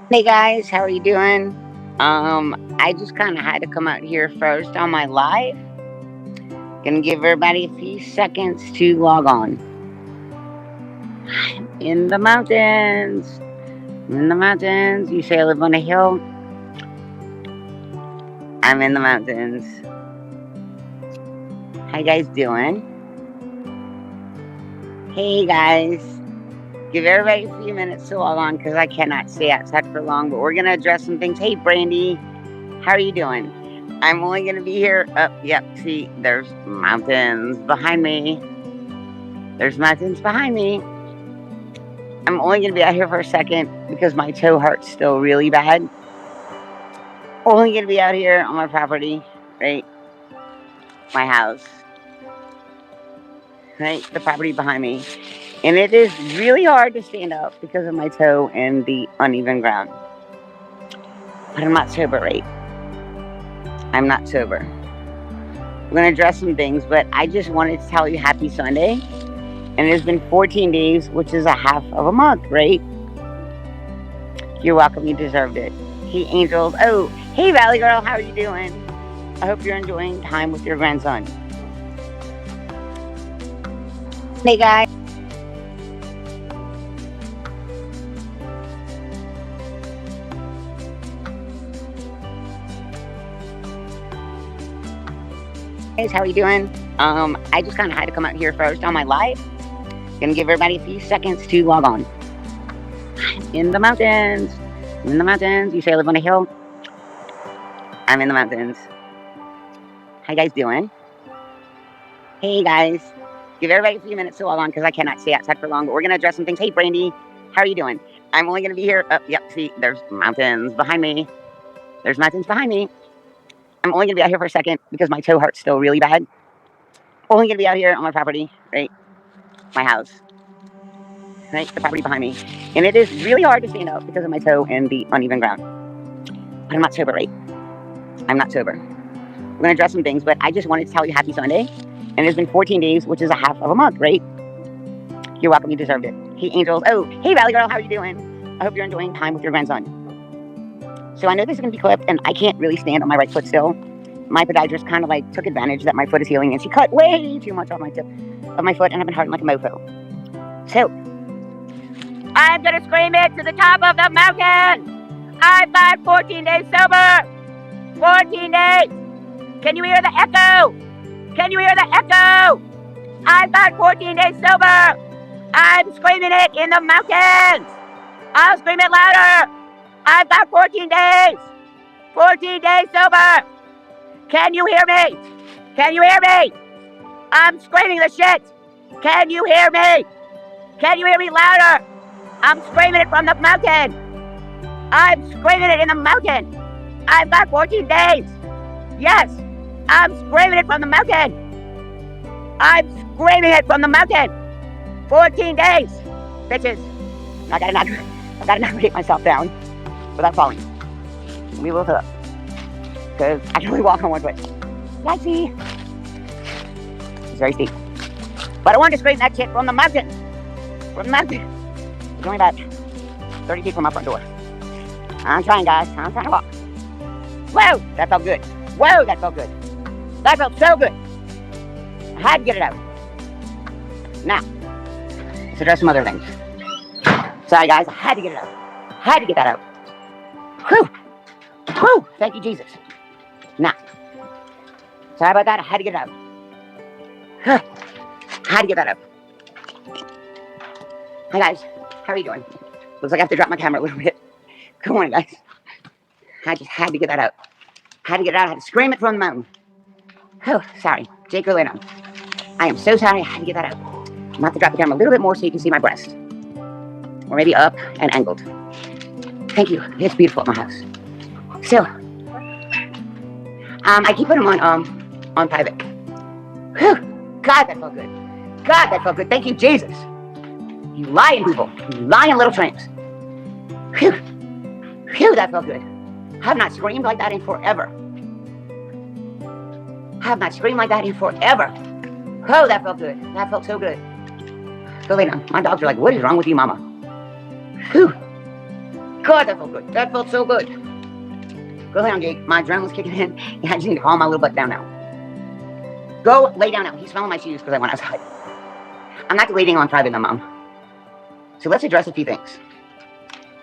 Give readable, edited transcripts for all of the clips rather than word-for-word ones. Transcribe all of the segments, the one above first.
Hey guys, how are you doing? I just kind of had to come out here first on my live. Gonna give everybody a few seconds to log on. In the mountains. In the mountains. You say I live on a hill. I'm in the mountains. How you guys doing? Hey guys. Give everybody a few minutes to log on because I cannot stay outside for long, but we're gonna address some things. Hey Brandy, how are you doing? I'm only gonna be here. Yep, see, there's mountains behind me. There's mountains behind me. I'm only gonna be out here for a second because my toe hurts still really bad. Only gonna be out here on my property, right? My house, right? The property behind me. And it is really hard to stand up because of my toe and the uneven ground. But I'm not sober, right? I'm not sober. We're gonna address some things, but I just wanted to tell you happy Sunday. And it has been 14 days, which is a half of a month, right? You're welcome. You deserved it. Hey, angels. Oh, hey, Valley Girl. How are you doing? I hope you're enjoying time with your grandson. Hey, guys. How are you doing? I just kind of had to come out here first on my live. Gonna give everybody a few seconds to log on. In the mountains. In the mountains. You say I live on a hill. I'm in the mountains. How you guys doing? Hey guys. Give everybody a few minutes to log on because I cannot stay outside for long, but we're gonna address some things. Hey Brandy, how are you doing? I'm only gonna be here. Yep, see, there's mountains behind me. There's mountains behind me. I'm only gonna be out here for a second because my toe hurts still really bad. Only gonna be out here on my property, right? My house, right? The property behind me. And it is really hard to stand up because of my toe and the uneven ground. But I'm not sober, right? I'm not sober. We're gonna address some things, but I just wanted to tell you happy Sunday. And it's been 14 days, which is a half of a month, right? You're welcome. You deserved it. Hey, angels. Oh, hey, Valley Girl. How are you doing? I hope you're enjoying time with your grandson. So I know this is going to be clipped, and I can't really stand on my right foot still. My podiatrist kind of like took advantage that my foot is healing, and she cut way too much off my tip of my foot, and I've been hurting like a mofo. So I'm going to scream it to the top of the mountain. I've got 14 days sober. 14 days. Can you hear the echo? Can you hear the echo? I've got 14 days sober. I'm screaming it in the mountains. I'll scream it louder. I've got 14 days. 14 days sober. Can you hear me? Can you hear me? I'm screaming the shit. Can you hear me? Can you hear me louder? I'm screaming it from the mountain. I'm screaming it in the mountain. I've got 14 days. Yes. I'm screaming it from the mountain. I'm screaming it from the mountain. 14 days. Bitches. I gotta navigate myself down without falling. We will hook. Because I can only walk on one foot. Yikesy. It's very steep. But I wanted to scream that shit from the mountain. From the mountain. It's only about 30 feet from my front door. I'm trying, guys. I'm trying to walk. Whoa, that felt good. Whoa, that felt good. That felt so good. I had to get it out. Now, let's address some other things. Sorry, guys. I had to get it out. Had to get that out. Whew. Whew. Thank you, Jesus. Now, sorry about that. I had to get it out. Had to get that out. Hi, guys. How are you doing? Looks like I have to drop my camera a little bit. Good morning, guys. I just had to get that out. Had to get it out. I had to scream it from the mountain. Oh, sorry. Jake, go lay down. I am so sorry. I had to get that out. I'm going to have to drop the camera a little bit more so you can see my breast. Or maybe up and angled. Thank you. It's beautiful at my house. So, I keep putting them on private. Whew. God, that felt good. God, that felt good. Thank you, Jesus. You lying people. You lying little tramps. Whew. Phew, that felt good. I have not screamed like that in forever. I have not screamed like that in forever. Oh, that felt good. That felt so good. Go lay down. My dogs are like, what is wrong with you, mama? Whew. God, that felt good. That felt so good. Go lay down, Jake. My adrenaline's kicking in. I just need to calm my little butt down now. Go lay down now. He's smelling my shoes because I went outside. I'm not waiting on private now, Mom. So let's address a few things.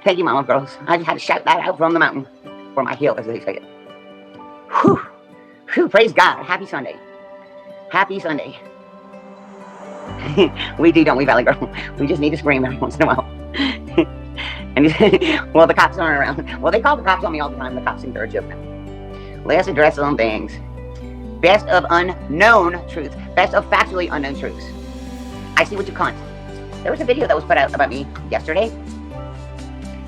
Thank you, Mama, girls. I just had to shout that out from the mountain. From my heel, as they say it. Whew. Whew. Praise God. Happy Sunday. Happy Sunday. We do, don't we, Valley Girl? We just need to scream every once in a while. And well, the cops aren't around. Well, they call the cops on me all the time. The cops think they're a joke now. Let's address some things. Best of unknown truth. Best of factually unknown truths. I see what you can't. There was a video that was put out about me yesterday.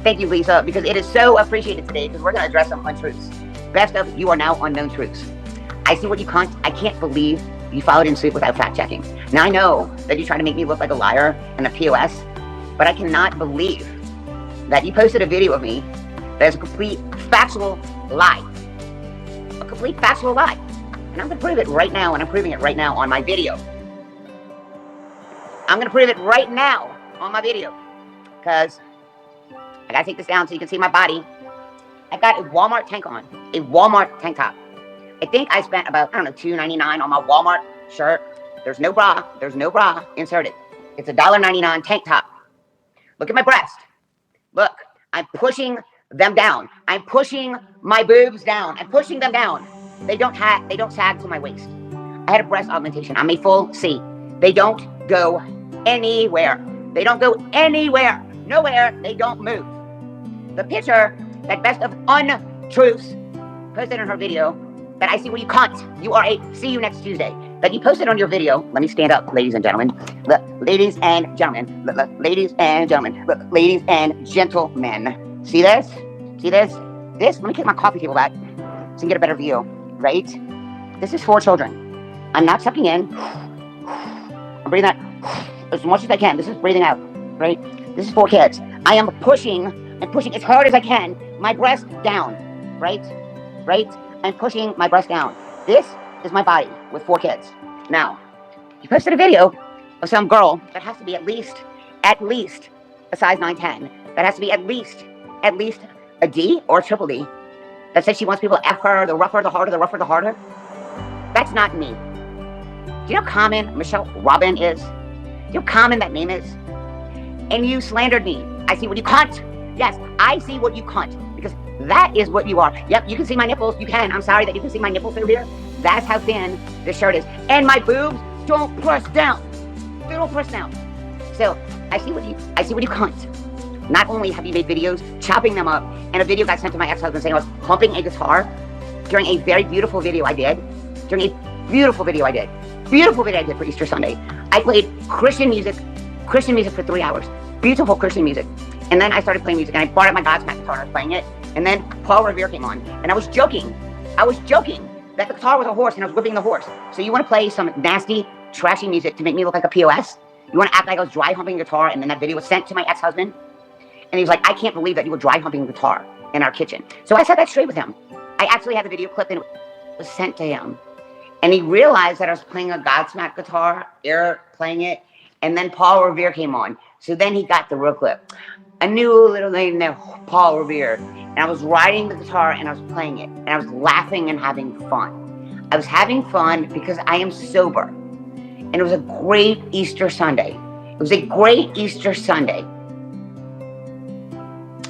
Thank you, Lisa, because it is so appreciated today, because we're going to address some untruths. Best of you are now unknown truths. I see what you can't. I can't believe you followed in suit without fact checking. Now, I know that you try to make me look like a liar and a POS, but I cannot believe that you posted a video of me that is a complete factual lie. A complete factual lie. And I'm going to prove it right now, and I'm proving it right now on my video. I'm going to prove it right now on my video. Because I got to take this down so you can see my body. I've got a Walmart tank on. A Walmart tank top. I think I spent about, I don't know, $2.99 on my Walmart shirt. There's no bra. There's no bra inserted. It's a $1.99 tank top. Look at my breast. Look, I'm pushing them down. I'm pushing my boobs down. I'm pushing them down. They don't sag to my waist. I had a breast augmentation. I'm a full C. They don't go anywhere. They don't go anywhere. Nowhere. They don't move. The picture that Best of Untruths posted in her video, that I see where you can't. You are a see you next Tuesday. That you posted on your video. Let me stand up, ladies and gentlemen. Look, ladies and gentlemen. Look, ladies and gentlemen. Look, ladies and gentlemen. See this? See this? This? Let me take my coffee table back so you can get a better view. Right? This is for children. I'm not sucking in. I'm breathing out as much as I can. This is breathing out. Right? This is for kids. I am pushing and pushing as hard as I can my breast down. Right? Right? I'm pushing my breast down. This is my body with 4 kids. Now, you posted a video of some girl that has to be at least a size 9'10". That has to be at least a D or a triple D. That says she wants people to F her, the rougher, the harder, the rougher, the harder. That's not me. Do you know how common Michelle Robin is? Do you know how common that name is? And you slandered me. I see what you can't. Yes, I see what you can't. Because that is what you are. Yep, you can see my nipples. You can. I'm sorry that you can see my nipples through here. That's how thin this shirt is. And my boobs don't press down. They don't press down. So I see what you can't. Not only have you made videos chopping them up, and a video got sent to my ex-husband saying I was humping a guitar during a very beautiful video I did. Beautiful video I did for Easter Sunday. I played Christian music for 3 hours. Beautiful Christian music. And then I started playing music, and I brought out my Godsmack guitar and I was playing it. And then Paul Revere came on, and I was joking that the guitar was a horse and I was whipping the horse. So you want to play some nasty, trashy music to make me look like a POS? You want to act like I was dry humping a guitar, and then that video was sent to my ex-husband? And he was like, I can't believe that you were dry humping a guitar in our kitchen. So I said that straight with him. I actually had the video clipped and it was sent to him. And he realized that I was playing a Godsmack guitar, playing it, and then Paul Revere came on. So then he got the real clip. I knew a little lady named Paul Revere, and I was riding the guitar and I was playing it, and I was laughing and having fun. I was having fun because I am sober, and it was a great Easter Sunday. It was a great Easter Sunday.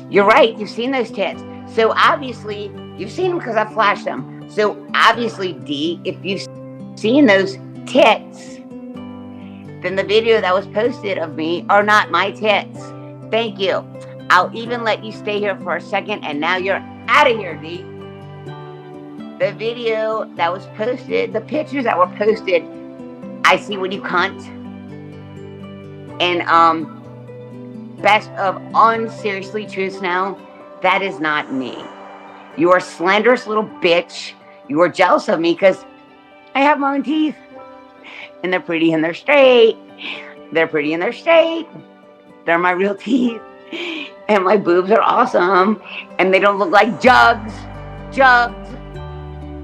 You're right, you've seen those tits. So obviously, you've seen them because I flashed them. So obviously, D, if you've seen those tits, then the video that was posted of me are not my tits. Thank you. I'll even let you stay here for a second, and now you're out of here, D. The video that was posted, the pictures that were posted, I see what you can't. And Best of Unseriously Truths now, that is not me. You are a slanderous little bitch. You are jealous of me because I have my own teeth. And they're pretty and they're straight. They're pretty and they're straight. They're my real teeth. And my boobs are awesome. And they don't look like jugs. Jugs.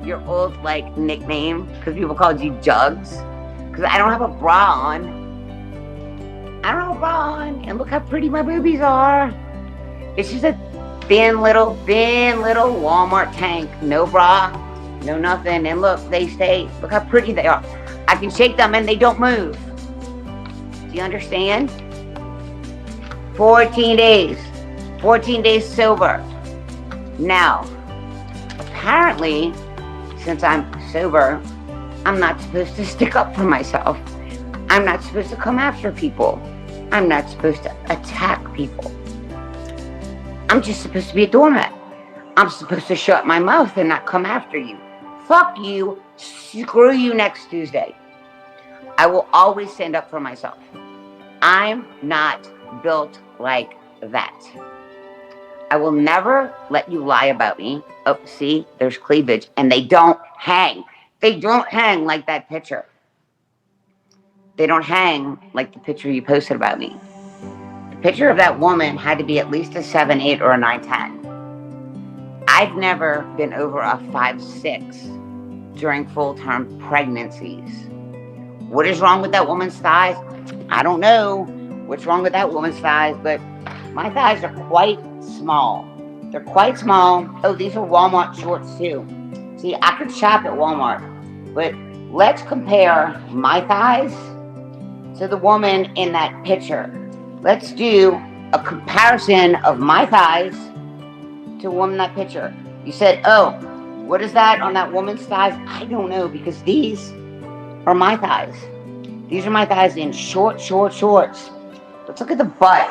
Your old, nickname. Because people called you Jugs. Because I don't have a bra on. I don't have a bra on. And look how pretty my boobies are. It's just a thin little Walmart tank. No bra, no nothing. And look, they stay, look how pretty they are. I can shake them and they don't move. Do you understand? 14 days. 14 days sober. Now, apparently, since I'm sober, I'm not supposed to stick up for myself. I'm not supposed to come after people. I'm not supposed to attack people. I'm just supposed to be a doormat. I'm supposed to shut my mouth and not come after you. Fuck you. Screw you next Tuesday. I will always stand up for myself. I'm not built like that. I will never let you lie about me. Oh, see, there's cleavage, and they don't hang. They don't hang like that picture. They don't hang like the picture you posted about me. The picture of that woman had to be at least a 7, 8, or a 9, 10. I've never been over a 5, 6 during full-term pregnancies. What is wrong with that woman's thighs? I don't know what's wrong with that woman's thighs, but my thighs are quite small. They're quite small. Oh, these are Walmart shorts too. See, I could shop at Walmart, but let's compare my thighs to the woman in that picture. Let's do a comparison of my thighs to a woman in that picture. You said, oh, what is that on that woman's thighs? I don't know, because these are my thighs. These are my thighs in shorts. Let's look at the butt,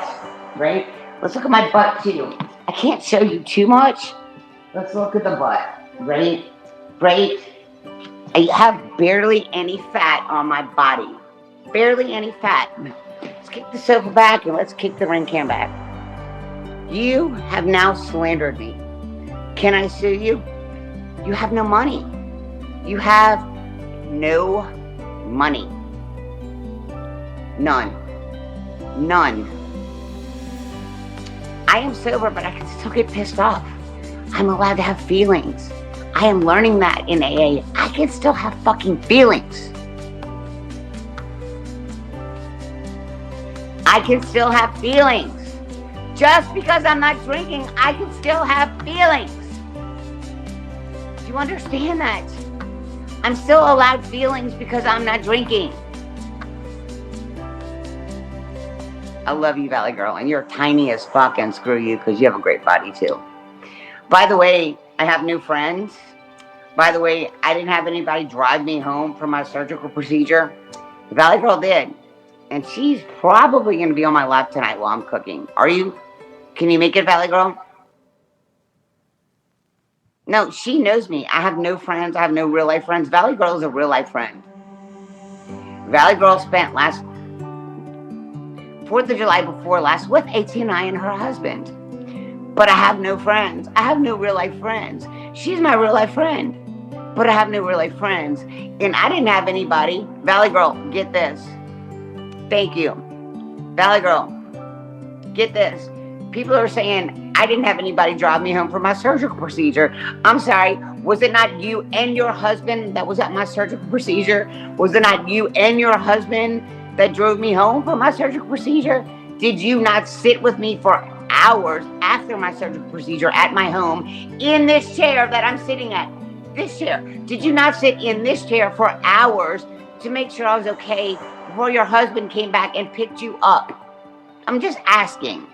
right? Let's look at my butt too. I can't show you too much. Let's look at the butt, right? I have barely any fat on my body. Barely any fat. Let's kick the sofa back and let's kick the ring cam back. You have now slandered me. Can I sue you? You have no money. You have no money. None. I am sober, but I can still get pissed off. I'm allowed to have feelings. I am learning that in AA. I can still have fucking feelings. I can still have feelings. Just because I'm not drinking, I can still have feelings. Do you understand that? I'm still allowed feelings because I'm not drinking. I love you, Valley Girl, and you're tiny as fuck, and screw you, because you have a great body, too. By the way, I have new friends. By the way, I didn't have anybody drive me home from my surgical procedure. The Valley Girl did, and she's probably going to be on my lap tonight while I'm cooking. Are you? Can you make it, Valley Girl? No, she knows me. I have no friends. I have no real-life friends. Valley Girl is a real-life friend. Valley Girl spent last 4th of July before last with AT&I and her husband. But I have no friends. I have no real life friends. She's my real life friend. But I have no real life friends. And I didn't have anybody. Valley Girl, get this. Thank you. Valley Girl, get this. People are saying I didn't have anybody drive me home for my surgical procedure. I'm sorry. Was it not you and your husband that was at my surgical procedure? Was it not you and your husband that drove me home for my surgical procedure? Did you not sit with me for hours after my surgical procedure at my home in this chair that I'm sitting at? This chair. Did you not sit in this chair for hours to make sure I was okay before your husband came back and picked you up? I'm just asking.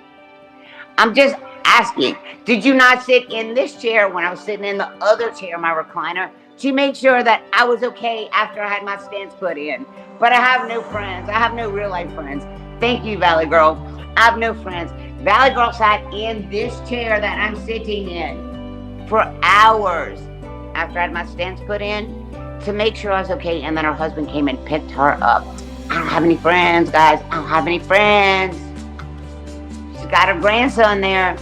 Did you not sit in this chair when I was sitting in the other chair, my recliner, to make sure that I was okay after I had my stents put in? But I have no friends. I have no real life friends. Thank you, Valley Girl. I have no friends. Valley Girl sat in this chair that I'm sitting in for hours after I had my stents put in to make sure I was okay. And then her husband came and picked her up. I don't have any friends, guys. I don't have any friends. She's got her grandson there.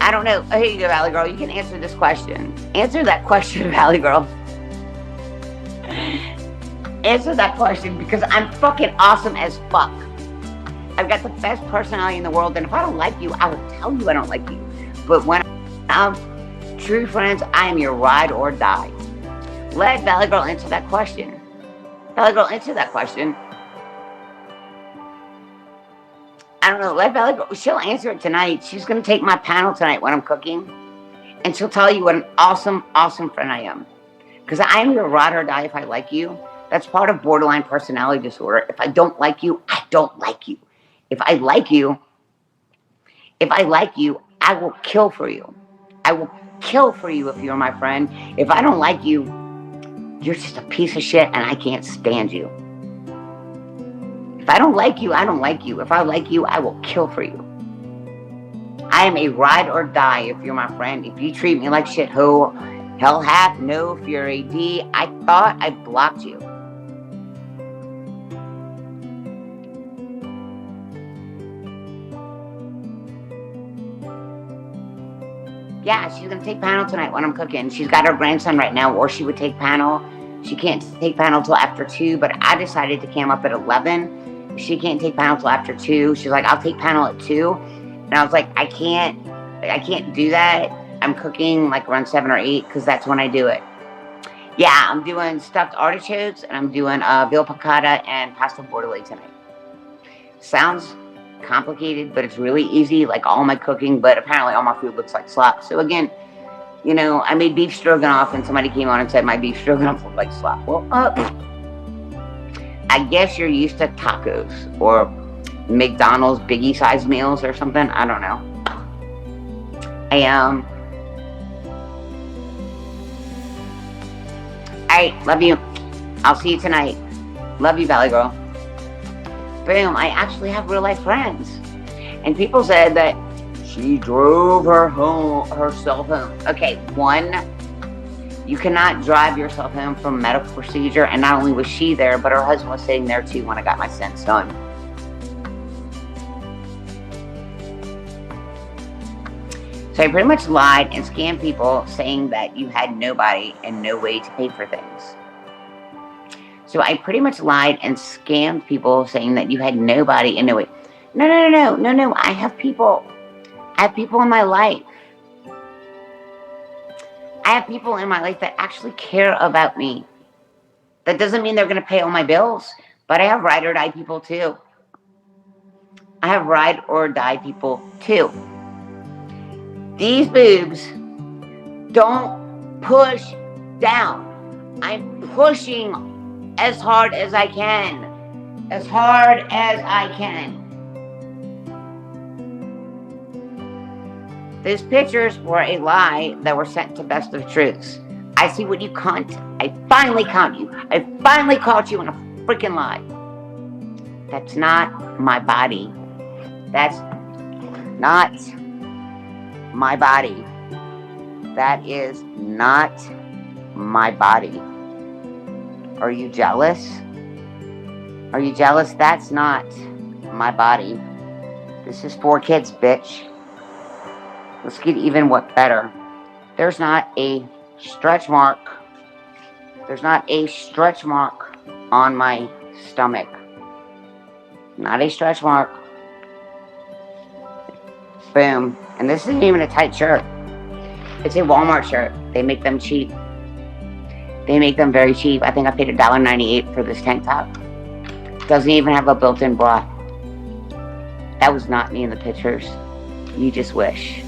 I don't know. Oh, here you go, Valley Girl. You can answer this question. Answer that question, Valley Girl. Answer that question, because I'm fucking awesome as fuck. I've got the best personality in the world, and if I don't like you, I will tell you I don't like you. But when I'm true friends, I am your ride or die. Let Valley Girl answer that question. Valley Girl, answer that question. I I don't know. Let Bella go. She'll answer it tonight. She's going to take my panel tonight when I'm cooking. And she'll tell you what an awesome, awesome friend I am. Because I am your ride or die if I like you. That's part of borderline personality disorder. If I don't like you, I don't like you. If I like you, I will kill for you. I will kill for you if you're my friend. If I don't like you, you're just a piece of shit and I can't stand you. If I don't like you, I don't like you. If I like you, I will kill for you. I am a ride or die if you're my friend. If you treat me like shit, hell hath no fury. D, I thought I blocked you. Yeah, she's going to take panel tonight when I'm cooking. She's got her grandson right now, or she would take panel. She can't take panel till after 2, but I decided to cam up at 11. She can't take panel till after 2. She's like, I'll take panel at 2. And I was like, I can't do that. I'm cooking like around 7 or 8 because that's when I do it. Yeah, I'm doing stuffed artichokes and I'm doing veal piccata and pasta bordelaise tonight. Sounds complicated, but it's really easy, like all my cooking, but apparently all my food looks like slop. So again, you know, I made beef stroganoff and somebody came on and said my beef stroganoff looked like slop. Well, I guess you're used to tacos or McDonald's biggie size meals or something. I don't know. Alright, love you. I'll see you tonight. Love you, Valley Girl. Boom, I actually have real life friends. And people said that she drove herself home. Okay, 1, you cannot drive yourself home from medical procedure. And not only was she there, but her husband was sitting there too when I got my stents done. So I pretty much lied and scammed people saying that you had nobody and no way to pay for things. So I pretty much lied and scammed people saying that you had nobody and no way. No. I have people. I have people in my life. I have people in my life that actually care about me. That doesn't mean they're going to pay all my bills, but I have ride or die people too. These boobs don't push down. I'm pushing as hard as I can. As hard as I can. These pictures were a lie that were sent to Best of Truths. I see what you cunt. I finally caught you. I finally caught you in a freaking lie. That's not my body. That's not my body. That is not my body. Are you jealous? Are you jealous? That's not my body. This is 4 kids, bitch. Let's get even what better. There's not a stretch mark. There's not a stretch mark on my stomach. Not a stretch mark. Boom. And this isn't even a tight shirt. It's a Walmart shirt. They make them cheap. They make them very cheap. I think I paid $1.98 for this tank top. Doesn't even have a built-in bra. That was not me in the pictures. You just wish.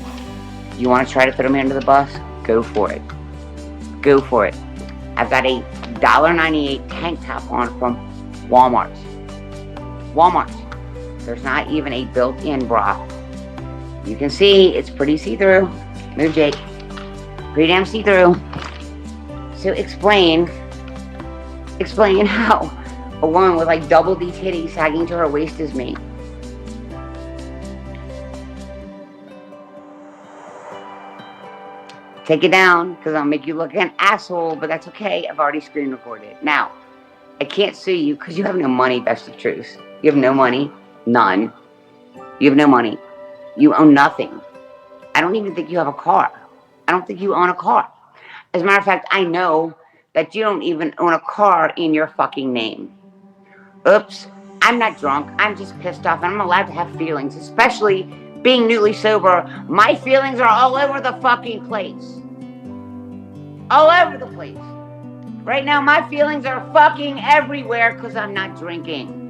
You want to try to throw me under the bus? Go for it. Go for it. I've got a $1.98 tank top on from Walmart. There's not even a built-in bra. You can see it's pretty see-through. Move, Jake. Pretty damn see-through. So explain how a woman with like double D titties sagging to her waist is me. Take it down, because I'll make you look like an asshole, but that's okay. I've already screen recorded. Now, I can't sue you because you have no money, Best of Truth. You have no money. None. You have no money. You own nothing. I don't even think you have a car. I don't think you own a car. As a matter of fact, I know that you don't even own a car in your fucking name. Oops. I'm not drunk. I'm just pissed off, and I'm allowed to have feelings, especially being newly sober. My feelings are all over the fucking place. All over the place. Right now, my feelings are fucking everywhere because I'm not drinking.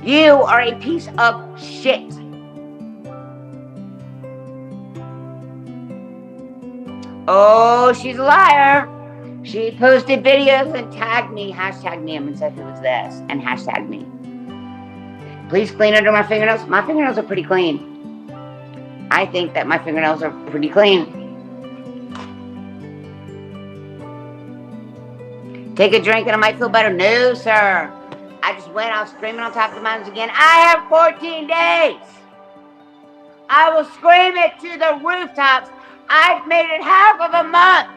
You are a piece of shit. Oh, she's a liar. She posted videos and tagged me, hashtag me, and said who was this, and hashtag me. Please clean under my fingernails. My fingernails are pretty clean. I think that my fingernails are pretty clean. Take a drink and I might feel better. No, sir. I just went out screaming on top of the mountains again. I have 14 days. I will scream it to the rooftops. I've made it half of a month.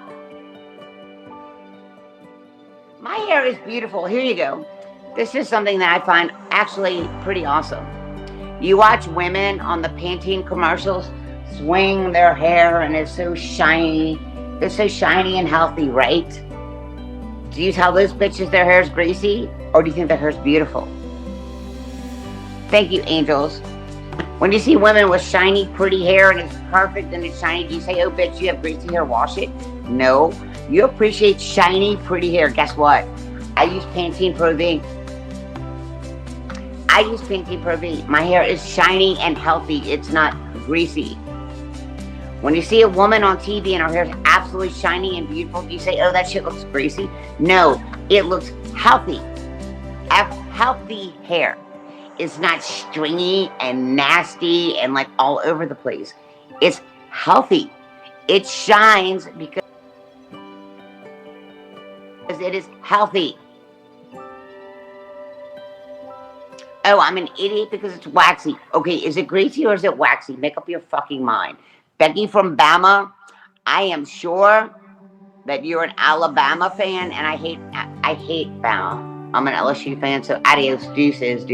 My hair is beautiful. Here you go. This is something that I find actually pretty awesome. You watch women on the Pantene commercials swing their hair and it's so shiny. They're so shiny and healthy, right? Do you tell those bitches their hair's greasy? Or do you think their hair's beautiful? Thank you, angels. When you see women with shiny, pretty hair and it's perfect and it's shiny, do you say, oh, bitch, you have greasy hair, wash it? No. You appreciate shiny, pretty hair. Guess what? I use Pantene Pro V. I use Pantene Pro V. My hair is shiny and healthy. It's not greasy. When you see a woman on TV and her hair is absolutely shiny and beautiful, do you say, oh, that shit looks greasy? No, it looks healthy. Healthy hair. It's not stringy and nasty and like all over the place. It's healthy. It shines because it is healthy. Oh, I'm an idiot because it's waxy. Okay, is it greasy or is it waxy? Make up your fucking mind. Becky from Bama, I am sure that you're an Alabama fan, and I hate Bama. I'm an LSU fan, so adios, deuces.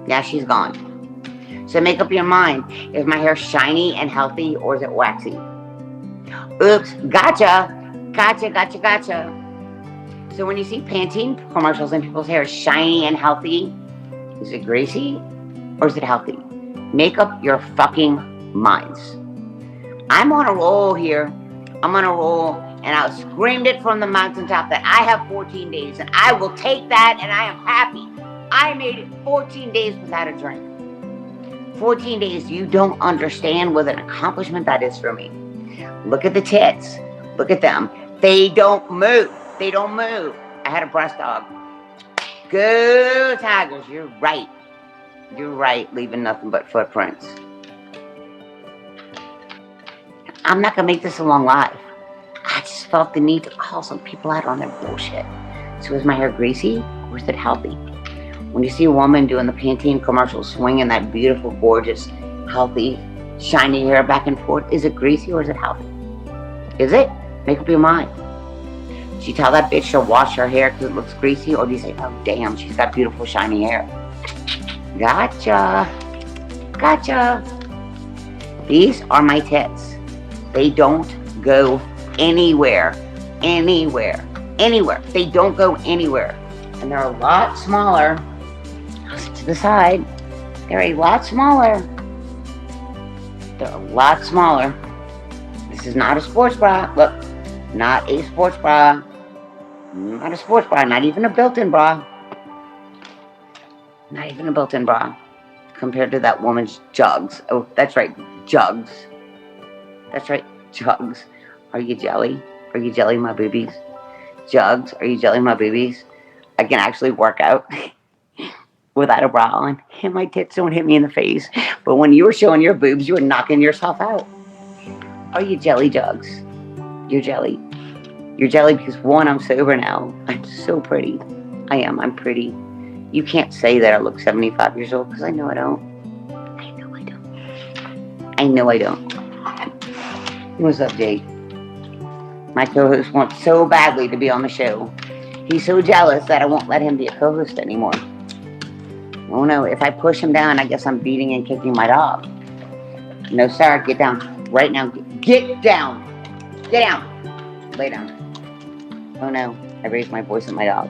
Yeah, she's gone. So make up your mind. Is my hair shiny and healthy, or is it waxy? Oops, gotcha. So when you see Pantene commercials and people's hair is shiny and healthy, is it greasy or is it healthy? Make up your fucking minds. I'm on a roll here. I'm on a roll, and I screamed it from the mountaintop that I have 14 days, and I will take that, and I am happy. I made it 14 days without a drink. 14 days, you don't understand what an accomplishment that is for me. Look at the tits. Look at them. They don't move. I had a breast dog. Go Tigers. You're right, leaving nothing but footprints. I'm not going to make this a long live. I just felt the need to call some people out on their bullshit. So is my hair greasy or is it healthy? When you see a woman doing the Pantene commercial swinging that beautiful, gorgeous, healthy, shiny hair back and forth, is it greasy or is it healthy? Is it? Make up your mind. Do you tell that bitch to wash her hair because it looks greasy, or do you say, oh damn, she's got beautiful shiny hair? Gotcha. These are my tits. They don't go anywhere. They don't go anywhere. And they're a lot smaller. To the side. They're a lot smaller. This is not a sports bra. Look, not a sports bra. Not even a built-in bra. Compared to that woman's jugs. Oh, that's right, jugs. Are you jelly? Are you jelly my boobies? Jugs, are you jelly my boobies? I can actually work out without a bra on. And my tits don't hit me in the face. But when you were showing your boobs, you were knocking yourself out. Are you jelly, Jugs? You're jelly. You're jelly because, one, I'm sober now. I'm so pretty. I'm pretty. You can't say that I look 75 years old because I know I don't. What's up, Jake? My co-host wants so badly to be on the show. He's so jealous that I won't let him be a co-host anymore. Oh no, if I push him down, I guess I'm beating and kicking my dog. No, sir, get down. Right now. Get down. Lay down. Oh no, I raised my voice at my dog.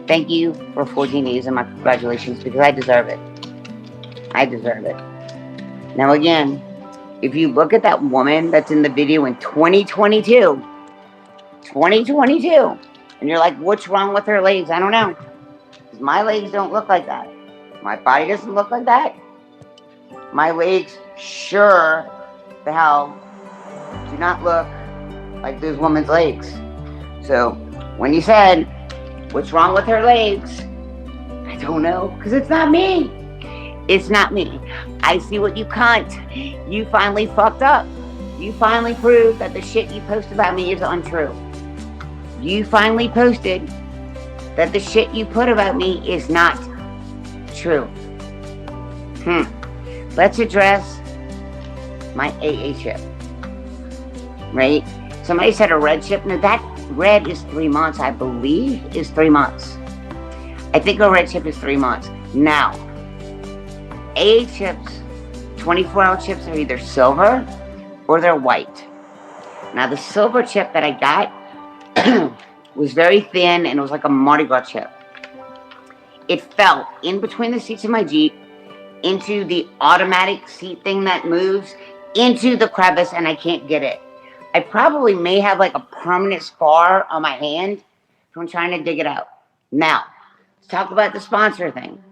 Thank you for 14 days and my congratulations because I deserve it. Now again, if you look at that woman that's in the video in 2022, and you're like, what's wrong with her legs? I don't know. Because my legs don't look like that. My body doesn't look like that. My legs sure the hell do not look like those women's legs. So when you said, what's wrong with her legs? I don't know, because it's not me. It's not me. I see what you cunt. You finally fucked up. You finally proved that the shit you post about me is untrue. You finally posted that the shit you put about me is not true. Let's address my AA chip. Right? Somebody said a red chip. No, that red is 3 months, I believe, is 3 months. I think a red chip is 3 months. Now, AA chips, 24-hour chips, are either silver or they're white. Now, the silver chip that I got was very thin, and it was like a Mardi Gras chip. It fell in between the seats of my Jeep, into the automatic seat thing that moves, into the crevice, and I can't get it. I probably may have like a permanent scar on my hand from trying to dig it out. Now, let's talk about the sponsor thing.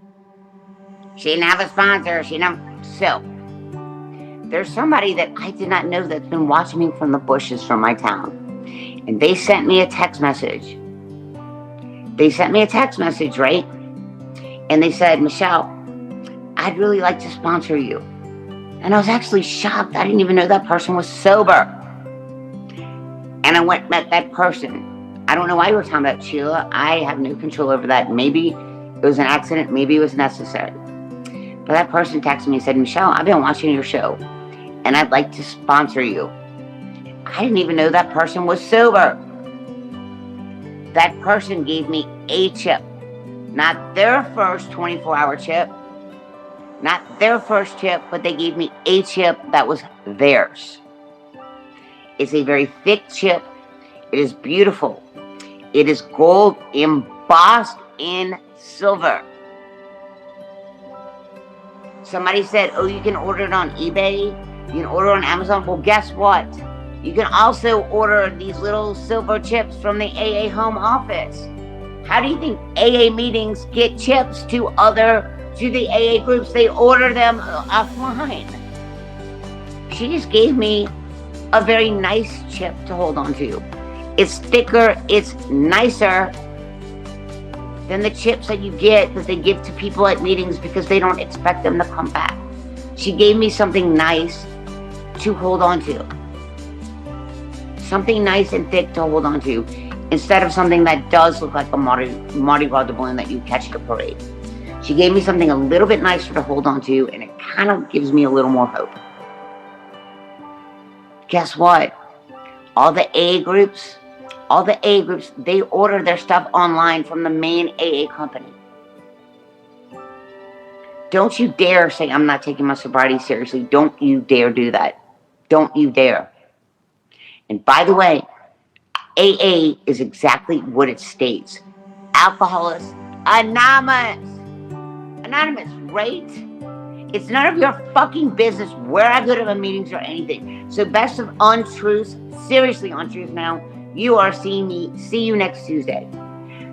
She didn't have a sponsor. So, there's somebody that I did not know that's been watching me from the bushes from my town. And they sent me a text message. Right? And they said, Michelle, I'd really like to sponsor you. And I was actually shocked. I didn't even know that person was sober. And I went and met that person. I don't know why you were talking about Sheila. I have no control over that. Maybe it was an accident. Maybe it was necessary. But that person texted me and said, Michelle, I've been watching your show, and I'd like to sponsor you. I didn't even know that person was sober. That person gave me a chip. Not their first 24-hour chip. Not their first chip, but they gave me a chip that was theirs. It's a very thick chip. It is beautiful. It is gold embossed in silver. Somebody said, oh, you can order it on eBay. You can order it on Amazon. Well, guess what? You can also order these little silver chips from the AA home office. How do you think AA meetings get chips to the AA groups? They order them offline. She just gave me a very nice chip to hold on to. It's thicker, it's nicer than the chips that you get that they give to people at meetings because they don't expect them to come back. She gave me something nice to hold on to. Something nice and thick to hold on to, instead of something that does look like a Mardi Gras doubloon that you catch at a parade. She gave me something a little bit nicer to hold on to, and it kind of gives me a little more hope. Guess what? All the AA groups, they order their stuff online from the main AA company. Don't you dare say I'm not taking my sobriety seriously. Don't you dare do that. Don't you dare. And by the way, AA is exactly what it states. Alcoholics Anonymous. Anonymous, right? It's none of your fucking business where I go to the meetings or anything. So best of untruths, seriously untruths now, you are seeing me, see you next Tuesday.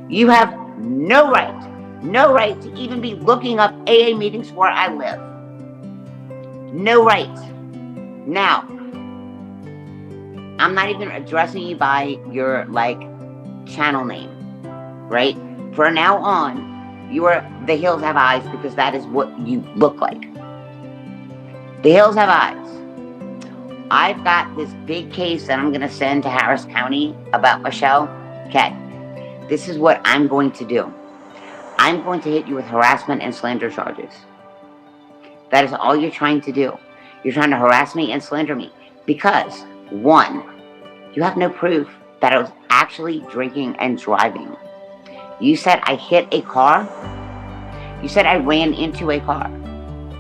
You have no right to even be looking up AA meetings where I live. No right. Now, I'm not even addressing you by your, channel name, right? For now on, you are The Hills Have Eyes because that is what you look like. The Hills Have Eyes. I've got this big case that I'm going to send to Harris County about Michelle. Okay, this is what I'm going to do. I'm going to hit you with harassment and slander charges. That is all you're trying to do. You're trying to harass me and slander me because, one, you have no proof that I was actually drinking and driving. You said I hit a car. You said I ran into a car.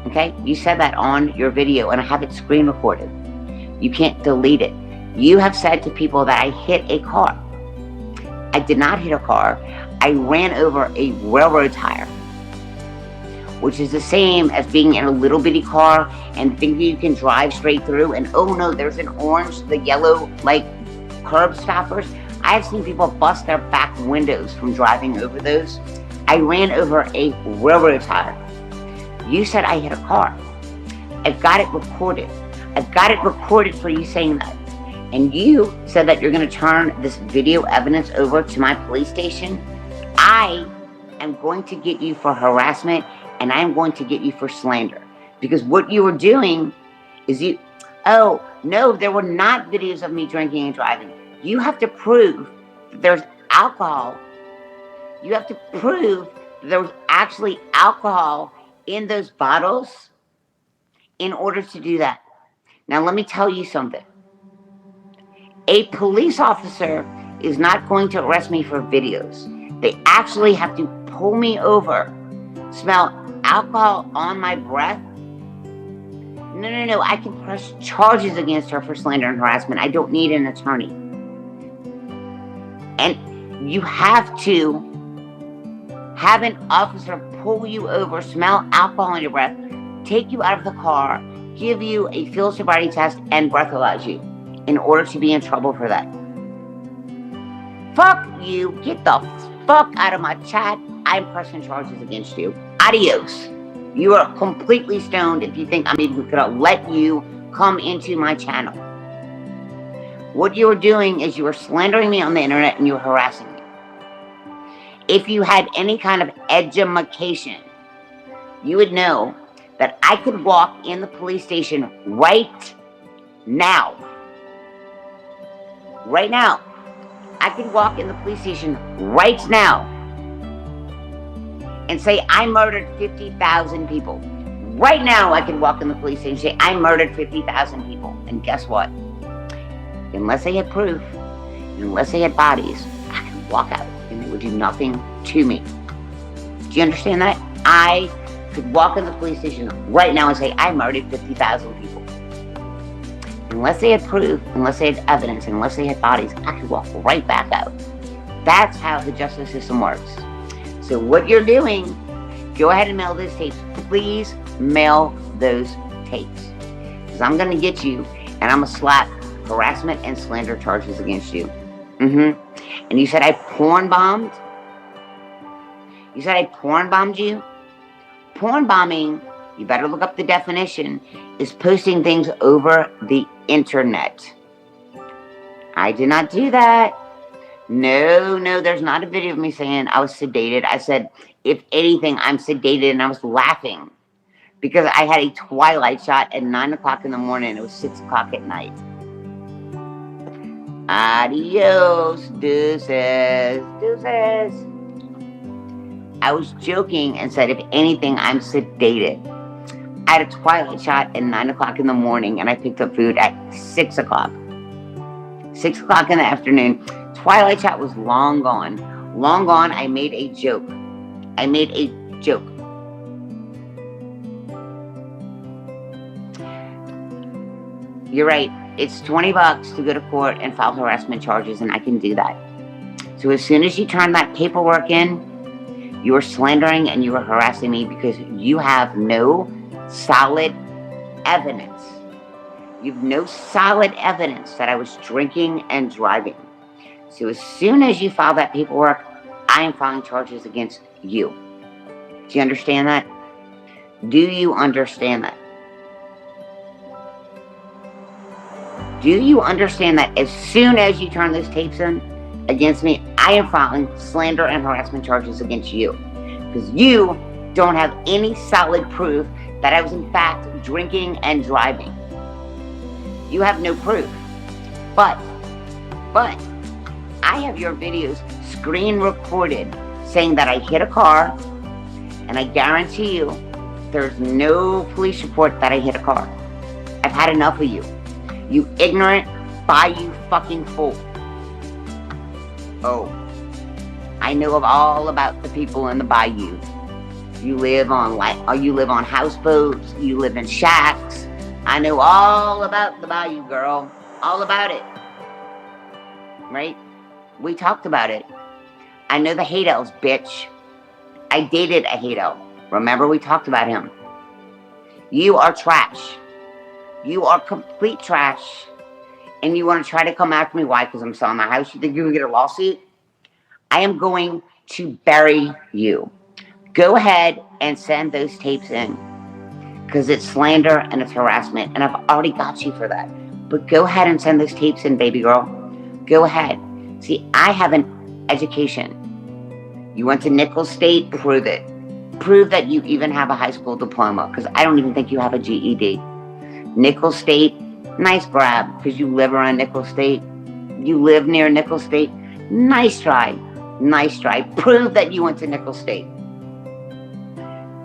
Okay? You said that on your video, and I have it screen recorded. You can't delete it. You have said to people that I hit a car. I did not hit a car. I ran over a railroad tire, which is the same as being in a little bitty car and thinking you can drive straight through, and oh no, there's an orange, the yellow, curb stoppers. I've seen people bust their back windows from driving over those. I ran over a railroad tire. You said I hit a car. I've got it recorded. I've got it recorded for you saying that. And you said that you're going to turn this video evidence over to my police station. I am going to get you for harassment, and I'm going to get you for slander. Because what you were doing is oh, no, there were not videos of me drinking and driving. You have to prove that there's alcohol. You have to prove that there was actually alcohol in those bottles in order to do that. Now, let me tell you something. A police officer is not going to arrest me for videos. They actually have to pull me over, smell alcohol on my breath. No. I can press charges against her for slander and harassment. I don't need an attorney. And you have to have an officer pull you over, smell alcohol on your breath, take you out of the car, give you a field sobriety test, and breathalyze you in order to be in trouble for that. Fuck you. Get the fuck out of my chat. I'm pressing charges against you. Adios. You are completely stoned if you think I'm even gonna let you come into my channel. What you are doing is you are slandering me on the internet and you are harassing me. If you had any kind of education, you would know that I could walk in the police station right now. Right now. I could walk in the police station right now and say I murdered 50,000 people. Right now I could walk in the police station and say I murdered 50,000 people. And guess what? Unless they had proof, unless they had bodies, I could walk out and they would do nothing to me. Do you understand that? I could walk in the police station right now and say I murdered 50,000 people. Unless they had proof, unless they had evidence, unless they had bodies, I could walk right back out. That's how the justice system works. So what you're doing, go ahead and mail those tapes. Please mail those tapes. Because I'm going to get you and I'm going to slap harassment and slander charges against you. And you said I porn bombed? You said I porn bombed you? Porn bombing, you better look up the definition, is posting things over the internet. I did not do that. No, there's not a video of me saying I was sedated. I said, if anything, I'm sedated, and I was laughing because I had a twilight shot at 9 o'clock in the morning. It was 6 o'clock at night. Adios, deuces. I was joking and said, if anything, I'm sedated. I had a twilight shot at 9 o'clock in the morning, and I picked up food at 6 o'clock. 6 o'clock in the afternoon. Twilight shot was long gone. Long gone, I made a joke. You're right. It's $20 to go to court and file harassment charges, and I can do that. So as soon as you turn that paperwork in, you are slandering and you are harassing me because you have no solid evidence. You have no solid evidence that I was drinking and driving. So as soon as you file that paperwork, I am filing charges against you. Do you understand that? Do you understand that? Do you understand that as soon as you turn those tapes in against me, I am filing slander and harassment charges against you? Because you don't have any solid proof that I was in fact drinking and driving. You have no proof. But I have your videos screen recorded saying that I hit a car, and I guarantee you there's no police report that I hit a car. I've had enough of you. You ignorant bayou fucking fool. Oh, I know all about the people in the bayou. You live on houseboats, you live in shacks. I know all about the bayou, girl. All about it. Right? We talked about it. I know the Haydels, bitch. I dated a Haydel. Remember, we talked about him. You are trash. You are complete trash. And you want to try to come after me. Why? Because I'm selling my house. You think you can get a lawsuit? I am going to bury you. Go ahead and send those tapes in, because it's slander and it's harassment, and I've already got you for that. But go ahead and send those tapes in, baby girl. Go ahead. See, I have an education. You went to Nichols State, prove it. Prove that you even have a high school diploma, because I don't even think you have a GED. Nichols State, nice grab, because you live around Nichols State. You live near Nichols State. Nice try. Nice try. Prove that you went to Nichols State.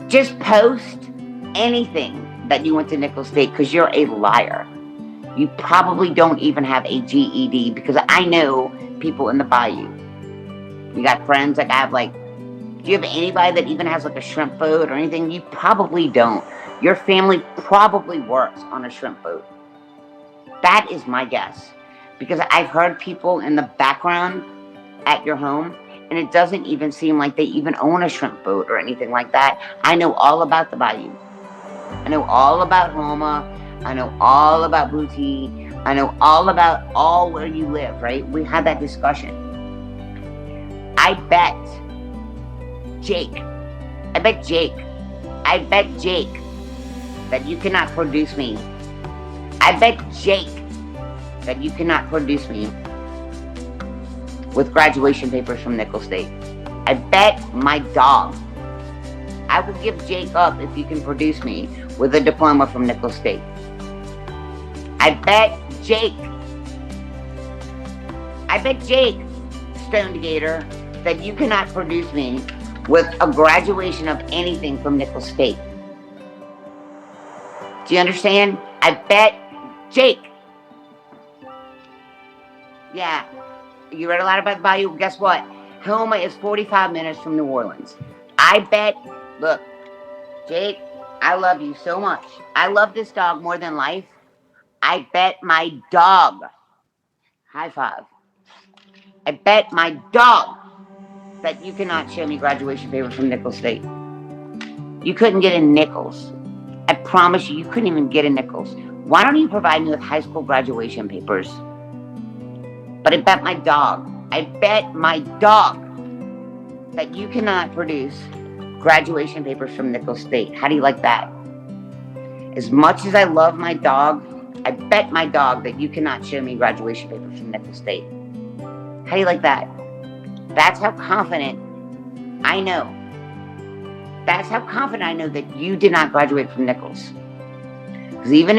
Just post anything that you went to Nichols State, because you're a liar. You probably don't even have a GED, because I know people in the bayou. You got friends that have do you have anybody that even has a shrimp boat or anything? You probably don't. Your family probably works on a shrimp boat. That is my guess, because I've heard people in the background at your home, and it doesn't even seem like they even own a shrimp boat or anything like that. I know all about the bayou. I know all about Homa. I know all about Booty. I know all about where you live, right? We had that discussion. I bet Jake that you cannot produce me. I bet Jake that you cannot produce me with graduation papers from Nichols State. I bet my dog I will give Jake up if you can produce me with a diploma from Nichols State. I bet Jake, Stone Gator, that you cannot produce me with a graduation of anything from Nichols State. Do you understand? I bet Jake. Yeah, you read a lot about the bayou. Guess what? Homa is 45 minutes from New Orleans. I bet, look, Jake, I love you so much. I love this dog more than life. I bet my dog, high five, I bet my dog that you cannot show me graduation papers from Nichols State. You couldn't get in Nichols. I promise you, you couldn't even get in Nichols. Why don't you provide me with high school graduation papers? But I bet my dog that you cannot produce graduation papers from Nichols State. How do you like that? As much as I love my dog, I bet my dog that you cannot show me graduation papers from Nichols State. How do you like that? That's how confident I know. That's how confident I know that you did not graduate from Nichols. Because even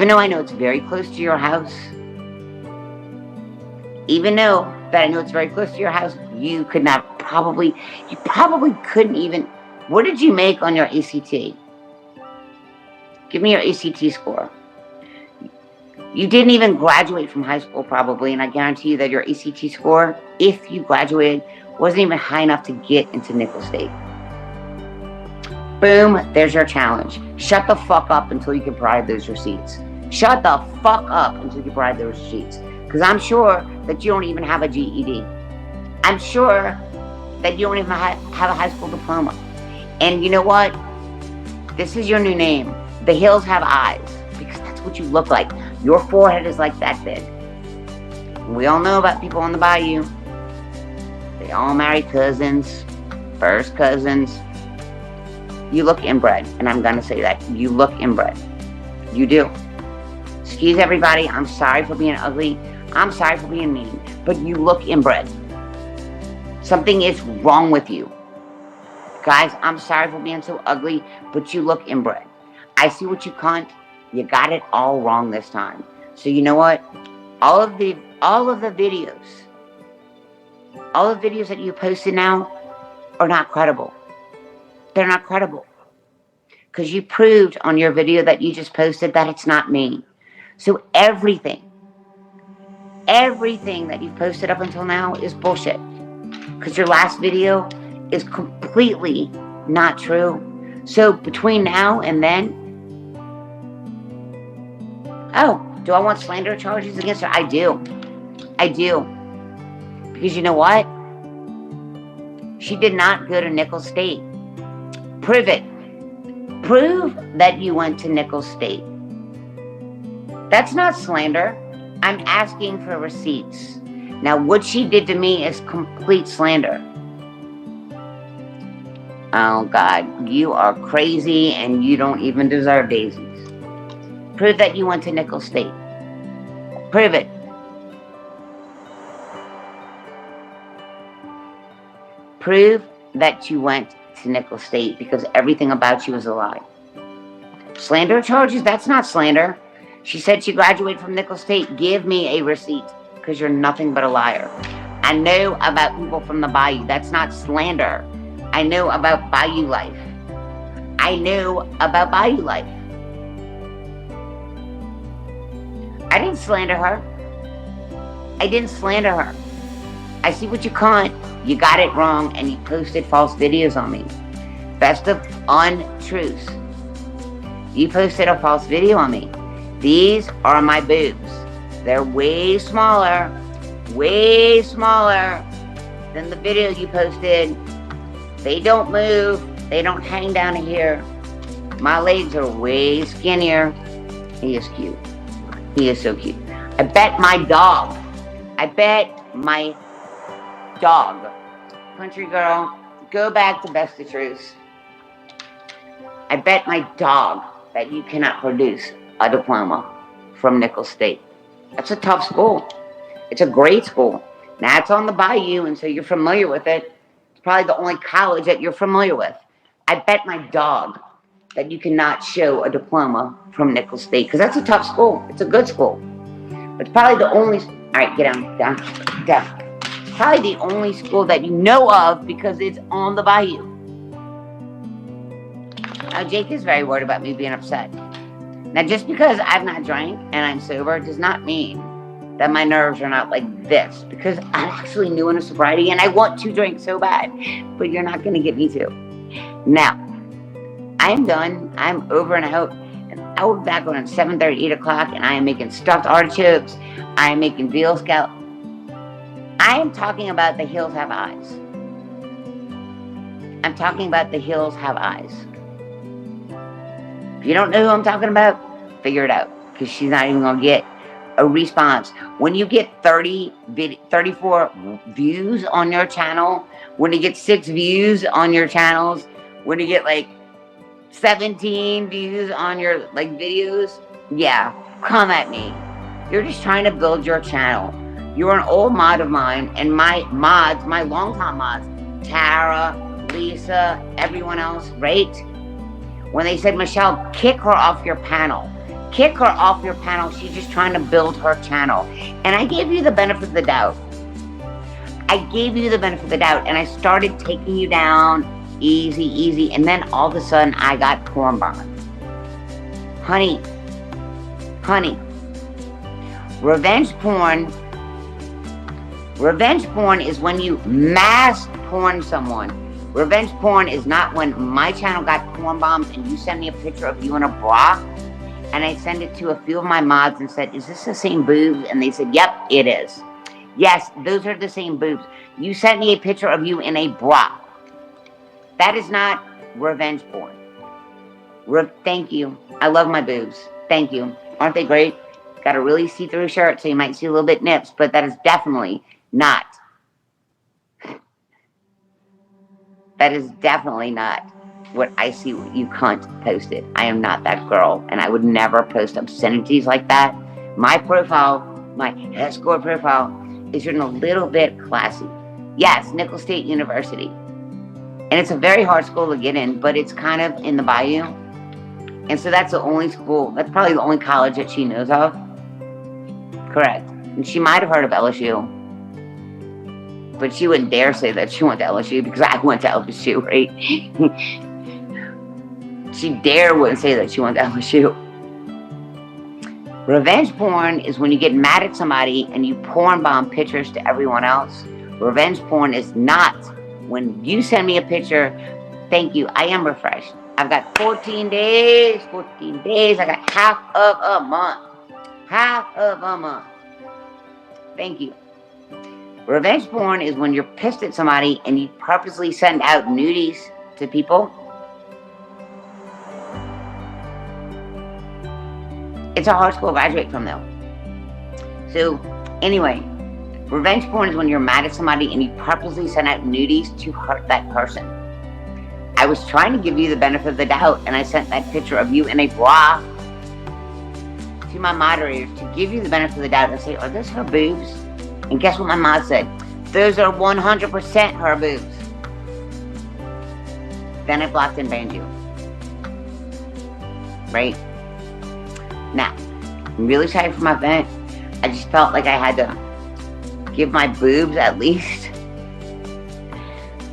though I know it's very close to your house, you probably couldn't even. What did you make on your ACT? Give me your ACT score. You didn't even graduate from high school probably, and I guarantee you that your ACT score, if you graduated, wasn't even high enough to get into Nichols State. Boom, there's your challenge. Shut the fuck up until you can provide those receipts. Shut the fuck up until you can provide those receipts. Because I'm sure that you don't even have a GED. I'm sure that you don't even have a high school diploma. And you know what? This is your new name. The hills have eyes, because that's what you look like. Your forehead is like that big. We all know about people on the bayou. They all marry cousins, first cousins. You look inbred, and I'm gonna say that. You look inbred. You do. Excuse everybody, I'm sorry for being ugly. I'm sorry for being mean, but you look inbred. Something is wrong with you. Guys, I'm sorry for being so ugly, but you look inbred. I see what you cunt. You got it all wrong this time. So you know what? All of the videos that you posted now are not credible. They're not credible. Because you proved on your video that you just posted that it's not me. So everything that you've posted up until now is bullshit. Because your last video is completely not true. So between now and then, do I want slander charges against her? I do. Because you know what? She did not go to Nichols State. Prove it. Prove that you went to Nichols State. That's not slander. I'm asking for receipts. Now, what she did to me is complete slander. Oh God, you are crazy and you don't even deserve daisies. Prove that you went to Nickel State. Prove it. Prove that you went to Nickel State, because everything about you is a lie. Slander charges? That's not slander. She said she graduated from Nickel State. Give me a receipt, because you're nothing but a liar. I know about people from the Bayou. That's not slander. I know about Bayou life. I know about Bayou life. I didn't slander her. I didn't slander her. I see what you can't. You got it wrong and you posted false videos on me. Best of untruths. You posted a false video on me. These are my boobs. They're way smaller than the video you posted. They don't move. They don't hang down here. My legs are way skinnier. He is cute. He is so cute. I bet my dog. Country girl, go back to Best of Truths. I bet my dog that you cannot produce a diploma from Nickel State. That's a tough school. It's a great school. Now it's on the Bayou, and so you're familiar with it. It's probably the only college that you're familiar with. I bet my dog that you cannot show a diploma from Nickel State, because that's a tough school. It's a good school. It's probably the only... All right, get down. It's probably the only school that you know of because it's on the Bayou. Now, Jake is very worried about me being upset. Now, just because I've not drank and I'm sober does not mean that my nerves are not like this, because I'm actually new in a sobriety and I want to drink so bad, but you're not going to get me to. Now, I'm done. I'm over and out. And I'll be back around 7:30, 8 o'clock, and I am making stuffed artichokes. I am making veal scallop. I am talking about the hills have eyes. I'm talking about the hills have eyes. If you don't know who I'm talking about, figure it out, because she's not even going to get a response. When you get 34 views on your channel, when you get 6 views on your channels, when you get like 17 views on your like videos, yeah, come at me. You're just trying to build your channel. You're an old mod of mine, and my mods, my longtime mods, Tara, Lisa, everyone else, right? When they said, Michelle, kick her off your panel. Kick her off your panel. She's just trying to build her channel. And I gave you the benefit of the doubt. I gave you the benefit of the doubt, and I started taking you down easy. And then all of a sudden, I got porn bombed. Honey, revenge porn is when you mass porn someone. Revenge porn is not when my channel got porn bombed and you send me a picture of you in a bra, and I send it to a few of my mods and said, is this the same boobs? And they said, yep, it is. Yes, those are the same boobs. You sent me a picture of you in a bra. That is not revenge porn. Thank you. I love my boobs. Thank you. Aren't they great? Got a really see-through shirt, so you might see a little bit nips, but that is definitely not. That is definitely not what I see you cunt posted. I am not that girl, and I would never post obscenities like that. My profile, my escort profile, is written a little bit classy. Yes, Nickel State University. And it's a very hard school to get in, but it's kind of in the Bayou. And so that's the only school, that's probably the only college that she knows of. Correct. And she might have heard of LSU. But she wouldn't dare say that she went to LSU, because I went to LSU, right? She wouldn't say that she went to LSU. Revenge porn is when you get mad at somebody and you porn bomb pictures to everyone else. Revenge porn is not when you send me a picture. Thank you. I am refreshed. I've got 14 days. I got half of a month. Thank you. Revenge porn is when you're pissed at somebody and you purposely send out nudies to people. It's a hard school to graduate from, though. So, anyway, revenge porn is when you're mad at somebody and you purposely send out nudies to hurt that person. I was trying to give you the benefit of the doubt, and I sent that picture of you in a bra to my moderators to give you the benefit of the doubt and say, are those her boobs? And guess what my mod said? Those are 100% her boobs. Then I blocked and banned you. Right? Now, I'm really sorry for my vent. I just felt like I had to give my boobs at least.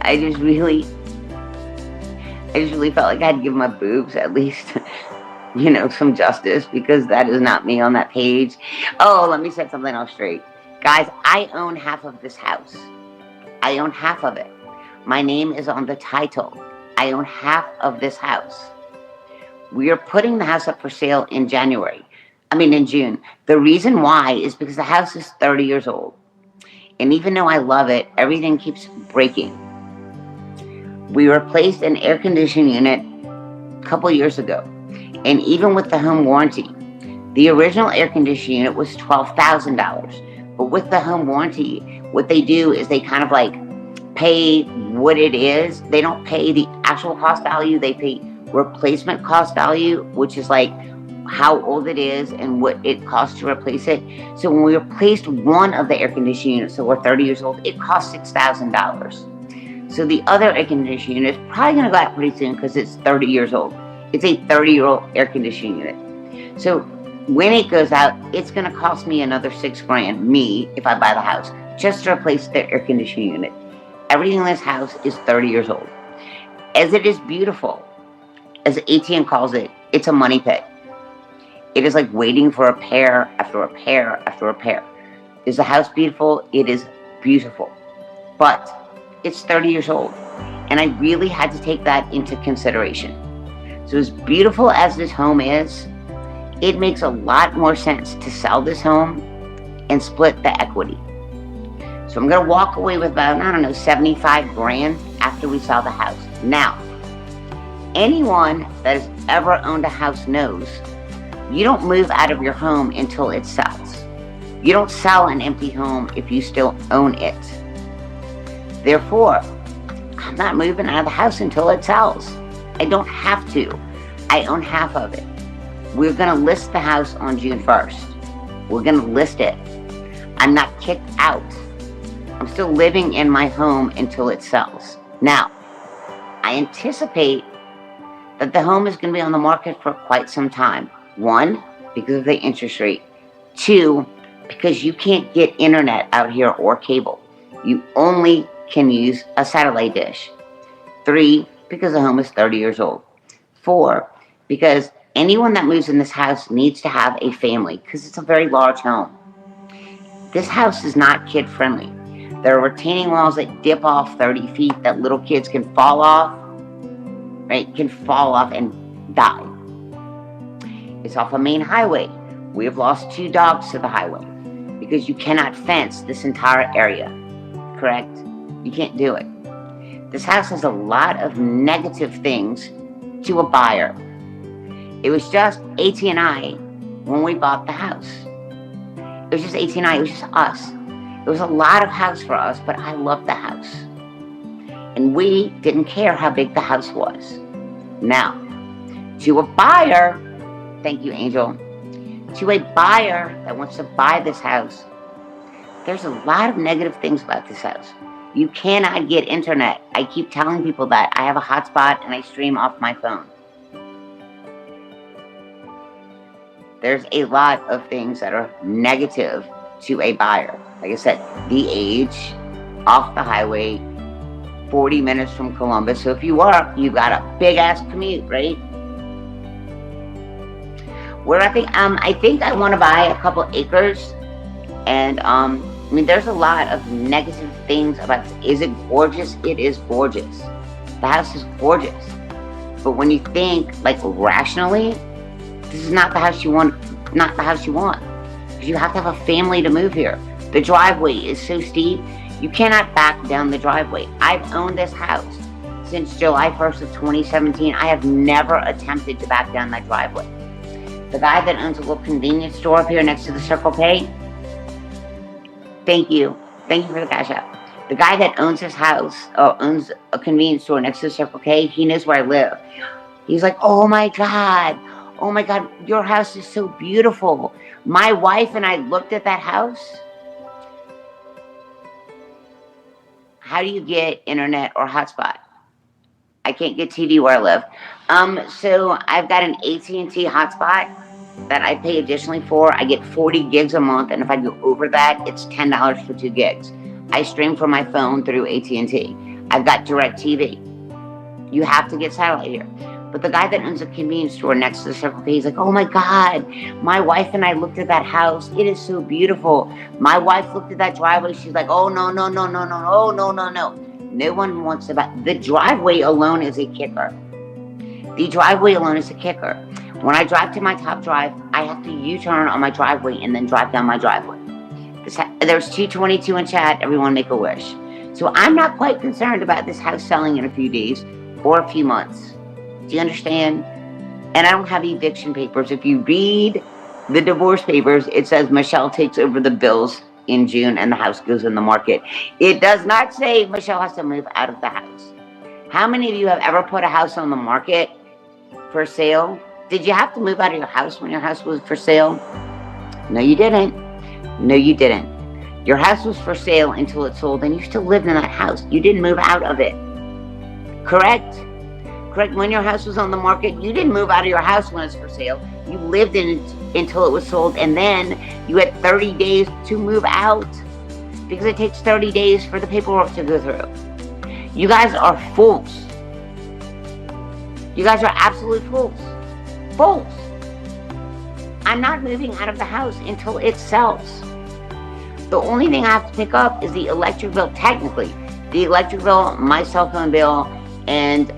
I just really felt like I had to give my boobs at least, some justice, because that is not me on that page. Oh, let me set something else straight. Guys, I own half of this house. I own half of it. My name is on the title. I own half of this house. We are putting the house up for sale in June. The reason why is because the house is 30 years old. And even though I love it, everything keeps breaking. We replaced an air conditioning unit a couple years ago. And even with the home warranty, the original air conditioning unit was $12,000. But with the home warranty, what they do is they kind of like pay what it is. They don't pay the actual cost value. They pay replacement cost value, which is like how old it is and what it costs to replace it. So when we replaced one of the air conditioning units, so we're 30 years old, it cost $6,000. So the other air conditioning unit is probably going to go out pretty soon because it's 30 years old. It's a 30-year-old air conditioning unit. So when it goes out, it's going to cost me another $6,000, me, if I buy the house, just to replace the air conditioning unit. Everything in this house is 30 years old. As it is beautiful, as ATM calls it, it's a money pit. It is like waiting for repair after repair after repair. Is the house beautiful? It is beautiful. But it's 30 years old. And I really had to take that into consideration. So as beautiful as this home is, it makes a lot more sense to sell this home and split the equity. So I'm going to walk away with about, $75,000 after we sell the house. Now, anyone that has ever owned a house knows you don't move out of your home until it sells. You don't sell an empty home if you still own it. Therefore, I'm not moving out of the house until it sells. I don't have to. I own half of it. We're going to list the house on June 1st. We're going to list it. I'm not kicked out. I'm still living in my home until it sells. Now, I anticipate that the home is going to be on the market for quite some time. 1, because of the interest rate. 2, because you can't get internet out here or cable. You only can use a satellite dish. 3, because the home is 30 years old. 4, because anyone that moves in this house needs to have a family because it's a very large home. This house is not kid friendly. There are retaining walls that dip off 30 feet that little kids can fall off, right? Can fall off and die. It's off a main highway. We have lost 2 dogs to the highway because you cannot fence this entire area, correct? You can't do it. This house has a lot of negative things to a buyer. It was just AT and I when we bought the house. It was just AT and I, it was just us. It was a lot of house for us, but I loved the house. And we didn't care how big the house was. Now, to a buyer, thank you, Angel. To a buyer that wants to buy this house, there's a lot of negative things about this house. You cannot get internet. I keep telling people that. I have a hotspot and I stream off my phone. There's a lot of things that are negative to a buyer. Like I said, the age, off the highway, 40 minutes from Columbus. So if you work, you got a big ass commute, right? Where I think I want to buy a couple acres, and there's a lot of negative things about this. Is it gorgeous? It is gorgeous. The house is gorgeous, but when you think like rationally, this is not the house you want. Not the house you want, because you have to have a family to move here. The driveway is so steep, you cannot back down the driveway. I've owned this house since July 1st of 2017. I have never attempted to back down my driveway. The guy that owns a little convenience store up here next to the Circle K, thank you. Thank you for the cash app. The guy that owns his house, or owns a convenience store next to Circle K, he knows where I live. He's like, oh my God, your house is so beautiful. My wife and I looked at that house. How do you get internet or hotspot? I can't get TV where I live. So I've got an AT&T hotspot that I pay additionally for. I get 40 gigs a month, and if I go over that, it's $10 for 2 gigs. I stream from my phone through AT&T. I've got DirecTV. You have to get satellite here. But the guy that owns a convenience store next to the Circle K, he's like, oh my God, my wife and I looked at that house. It is so beautiful. My wife looked at that driveway. She's like, oh, no. No one wants about, the driveway alone is a kicker. The driveway alone is a kicker. When I drive to my top drive, I have to U-turn on my driveway and then drive down my driveway. There's 222 in chat. Everyone make a wish. So I'm not quite concerned about this house selling in a few days or a few months. Do you understand? And I don't have eviction papers. If you read the divorce papers, it says Michelle takes over the bills in June and the house goes in the market. It does not say Michelle has to move out of the house. How many of you have ever put a house on the market for sale? Did you have to move out of your house when your house was for sale? No, you didn't. No, you didn't. Your house was for sale until it sold, and you still lived in that house. You didn't move out of it. Correct? Correct. When your house was on the market, you didn't move out of your house when it's for sale. You lived in it until it was sold, and then you had 30 days to move out, because it takes 30 days for the paperwork to go through. You guys are fools. You guys are absolute fools. Fools. I'm not moving out of the house until it sells. The only thing I have to pick up is the electric bill, technically. The electric bill, my cell phone bill, and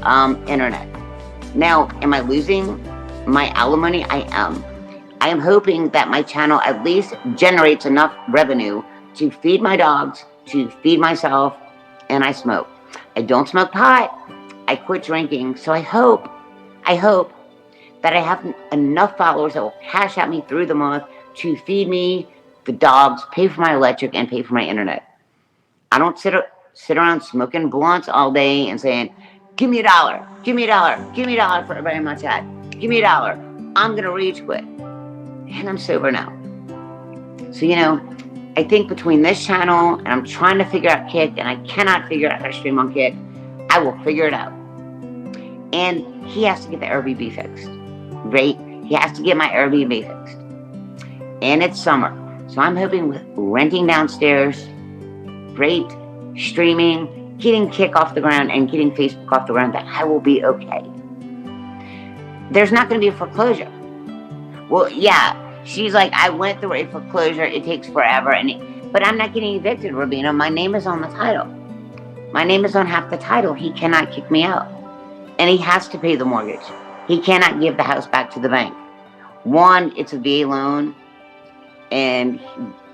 internet. Now, am I losing my alimony? I am. I am hoping that my channel at least generates enough revenue to feed my dogs, to feed myself, and I smoke. I don't smoke pot. I quit drinking. So I hope that I have enough followers that will cash at me through the month to feed me, the dogs, pay for my electric, and pay for my internet. I don't sit around smoking blunts all day and saying, give me $1, give me $1, give me $1 for everybody in my chat, give me $1. I'm going to rage quit. And I'm sober now. So, I think between this channel and I'm trying to figure out Kick, and I cannot figure out how to stream on Kick, I will figure it out. And he has to get the Airbnb fixed, right? He has to get my Airbnb fixed. And it's summer. So I'm hoping with renting downstairs, great, streaming, getting Kick off the ground, and getting Facebook off the ground, that I will be okay. There's not going to be a foreclosure. Well, yeah, she's like, I went through a foreclosure. It takes forever. But I'm not getting evicted, Rubina. My name is on the title. My name is on half the title. He cannot kick me out. And he has to pay the mortgage. He cannot give the house back to the bank. One, it's a VA loan. And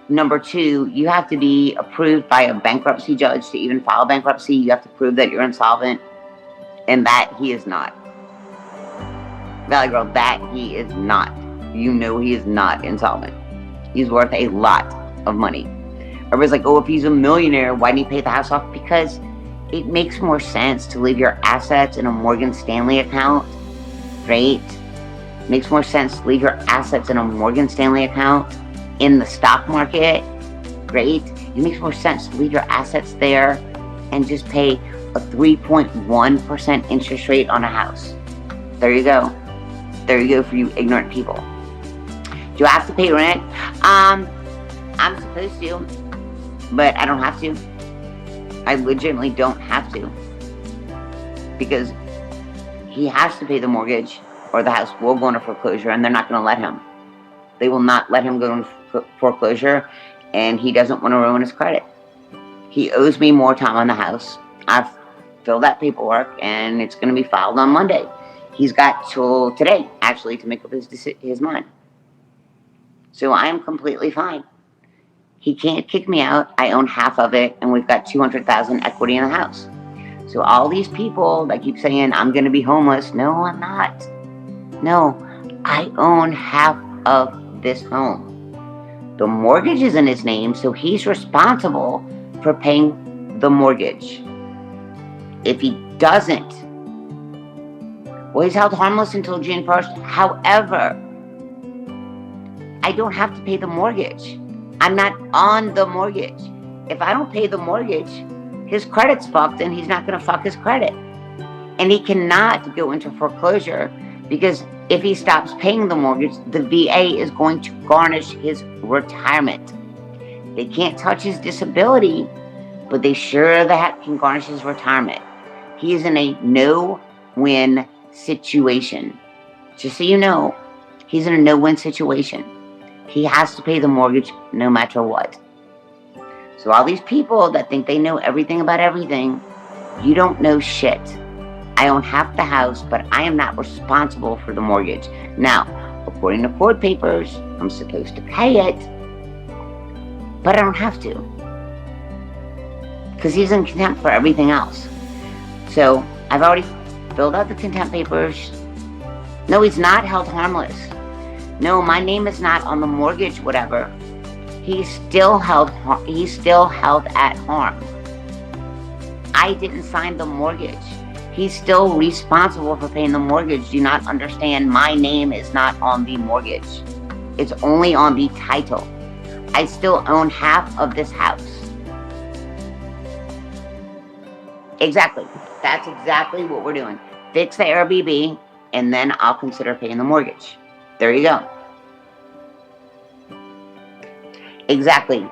number two, you have to be approved by a bankruptcy judge to even file bankruptcy. You have to prove that you're insolvent. And that he is not. Valley Girl, that he is not. He is not insolvent. He's worth a lot of money. Everybody's like, oh, if he's a millionaire, why didn't he pay the house off? Because it makes more sense to leave your assets in a Morgan Stanley account, right? It makes more sense to leave your assets in a Morgan Stanley account in the stock market, right? It makes more sense to leave your assets there and just pay a 3.1% interest rate on a house. There you go. There you go for you ignorant people. Do I have to pay rent? I'm supposed to, but I don't have to. I legitimately don't have to, because he has to pay the mortgage or the house will go into foreclosure, and they're not going to let him. They will not let him go into foreclosure, and he doesn't want to ruin his credit. He owes me more time on the house. I've filled that paperwork, and it's going to be filed on Monday. He's got till today, actually, to make up his mind. So I am completely fine. He can't kick me out. I own half of it, and we've got $200,000 equity in the house. So all these people that keep saying I'm going to be homeless, no, I'm not. No, I own half of this home. The mortgage is in his name, so he's responsible for paying the mortgage. If he doesn't, well, he's held harmless until June 1st. However, I don't have to pay the mortgage. I'm not on the mortgage. If I don't pay the mortgage, his credit's fucked and he's not going to fuck his credit. And he cannot go into foreclosure because if he stops paying the mortgage, the VA is going to garnish his retirement. They can't touch his disability, but they sure the heck can garnish his retirement. He is in a no-win situation. Just so you know, he's in a no-win situation. He has to pay the mortgage no matter what. So all these people that think they know everything about everything, you don't know shit. I own half the house, but I am not responsible for the mortgage. Now, according to court papers, I'm supposed to pay it, but I don't have to. Because he's in contempt for everything else. So, I've already filled out the contempt papers. No, he's not held harmless. No, my name is not on the mortgage, whatever. He's still held at harm. I didn't sign the mortgage. He's still responsible for paying the mortgage. Do you not understand? My name is not on the mortgage. It's only on the title. I still own half of this house. Exactly. That's exactly what we're doing. Fix the Airbnb, and then I'll consider paying the mortgage. There you go. Exactly.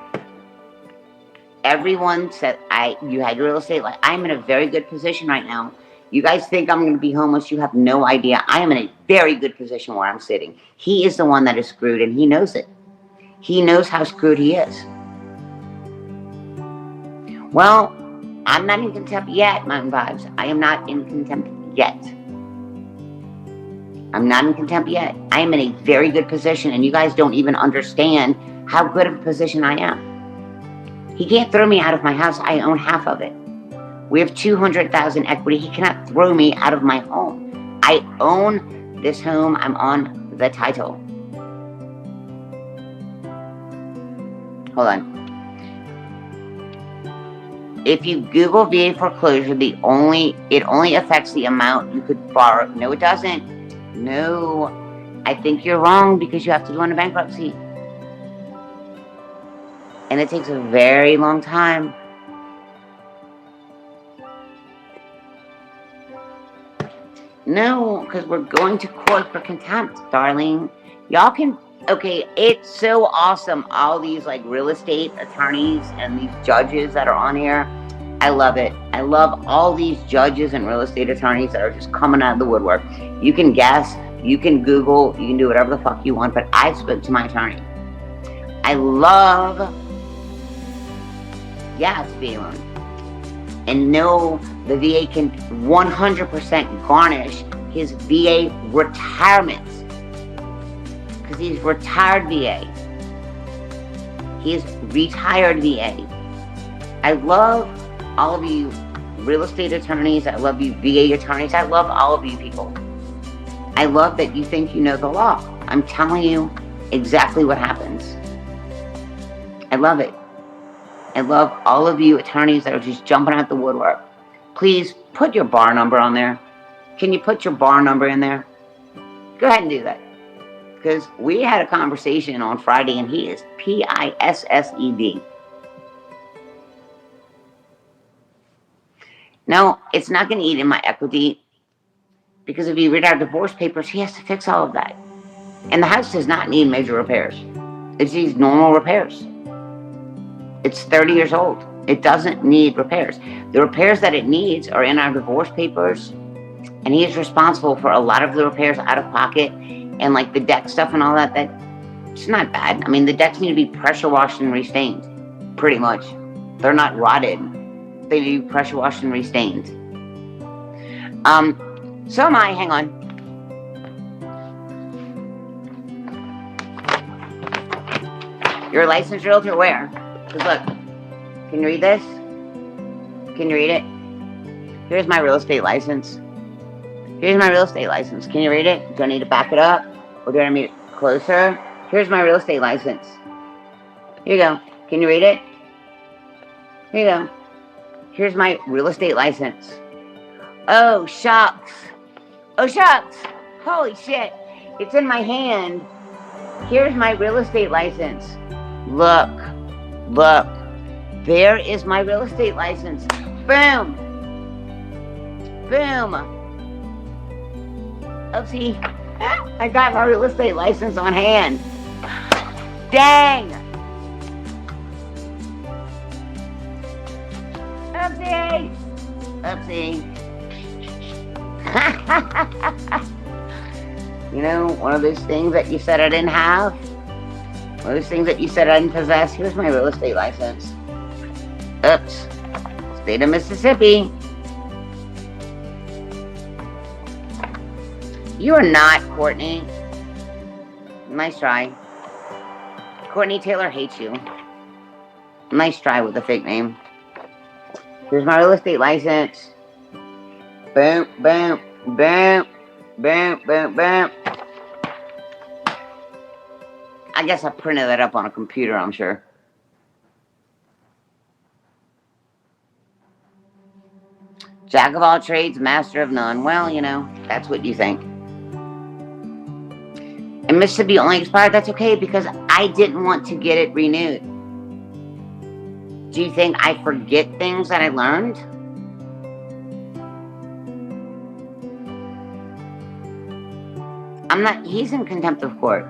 Everyone said you had your real estate. Like, I'm in a very good position right now. You guys think I'm going to be homeless. You have no idea. I am in a very good position where I'm sitting. He is the one that is screwed, and he knows it. He knows how screwed he is. Well, I'm not in contempt yet, Mountain Vibes. I am not in contempt yet. I'm not in contempt yet. I am in a very good position, and you guys don't even understand how good of a position I am. He can't throw me out of my house. I own half of it. We have $200,000 equity. He cannot throw me out of my home. I own this home. I'm on the title. Hold on. If you Google VA foreclosure, it only affects the amount you could borrow. No, it doesn't. No, I think you're wrong because you have to go into bankruptcy. And it takes a very long time. No, because we're going to court for contempt, darling. Y'all can, okay, it's so awesome. All these like real estate attorneys and these judges that are on here. I love it. I love all these judges and real estate attorneys that are just coming out of the woodwork. You can guess, you can Google, you can do whatever the fuck you want, but I spoke to my attorney. I love, yeah, it's VA loan. And no, the VA can 100% garnish his VA retirement. Because he's retired VA. He is retired VA. I love all of you real estate attorneys. I love you VA attorneys. I love all of you people. I love that you think you know the law. I'm telling you exactly what happens. I love it. I love all of you attorneys that are just jumping out the woodwork. Please put your bar number on there. Can you put your bar number in there? Go ahead and do that. Because we had a conversation on Friday and he is PISSED. No, it's not going to eat in my equity. Because if you read our divorce papers, he has to fix all of that. And the house does not need major repairs. It needs normal repairs. It's 30 years old. It doesn't need repairs. The repairs that it needs are in our divorce papers. And he is responsible for a lot of the repairs out of pocket. And like the deck stuff and all that, it's not bad. I mean, the decks need to be pressure washed and restained. Pretty much. They're not rotted. They need to be pressure washed and restained. So am I. Hang on. You're a licensed realtor where? Because look, can you read this? Can you read it? Here's my real estate license. Here's my real estate license. Can you read it? Do I need to back it up? Or do I need it closer? Here's my real estate license. Here you go. Can you read it? Here you go. Here's my real estate license. Oh, shucks. Oh, shucks. Holy shit. It's in my hand. Here's my real estate license. Look. Look. There is my real estate license. Boom. Boom. Oopsie. I got my real estate license on hand. Dang. Oopsie. Oopsie. You know, one of those things that you said I didn't have. One of those things that you said I didn't possess. Here's my real estate license. Oops. State of Mississippi. You are not Courtney. Nice try. Courtney Taylor hates you. Nice try with a fake name. Here's my real estate license. Boom, boom, boom, boom, boom, boom. I guess I printed that up on a computer, I'm sure. Jack of all trades, master of none. Well, you know, that's what you think. And Mississippi only expired. That's okay because I didn't want to get it renewed. Do you think I forget things that I learned? I'm not. He's in contempt of court.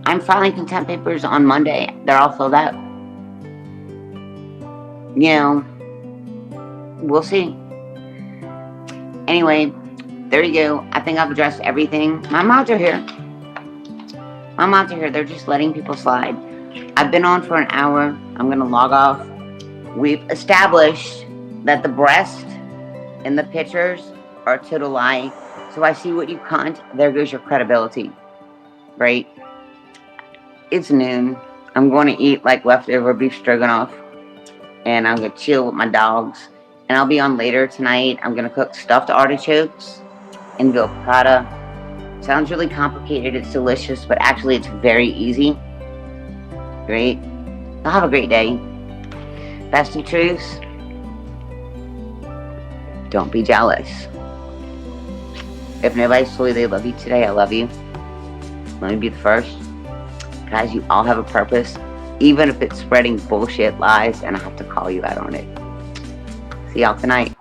I'm filing contempt papers on Monday. They're all filled out. You know, we'll see. Anyway, there you go. I think I've addressed everything. My mods are here. My mods are here. They're just letting people slide. I've been on for an hour. I'm going to log off. We've established that the breast and the pictures are a total lie. So I see what you cunt. There goes your credibility. Right? It's noon. I'm going to eat like leftover beef stroganoff. And I'm going to chill with my dogs. And I'll be on later tonight. I'm going to cook stuffed artichokes and veal piccata. Sounds really complicated. It's delicious, but actually it's very easy. Great. Y'all have a great day. Bestie truths. Don't be jealous. If nobody's told you they love you today, I love you. Let me be the first. Guys, you all have a purpose. Even if it's spreading bullshit lies and I have to call you out on it. See y'all tonight.